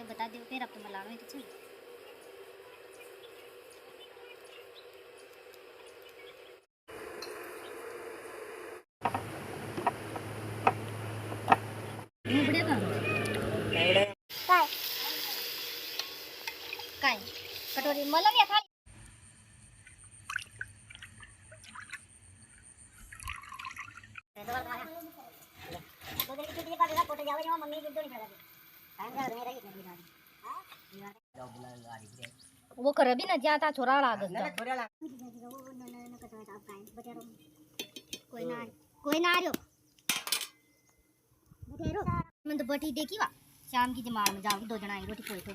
बता दो फिर अब तो मला में कुछ बड़े का काय कटोरी मला या थाली तो देखिए कितनी बार फोटो जावे जो मम्मी वीडियो नहीं चला टाइम जा नहीं रही इतनी हां वो कर भी ना ज्यादा छोरा लागत छोरा लाग कोई ना आयो बटेरो मन तो बटी देखी वा शाम की जमाल में जाओगी 2 जना आई रोटी कोई तो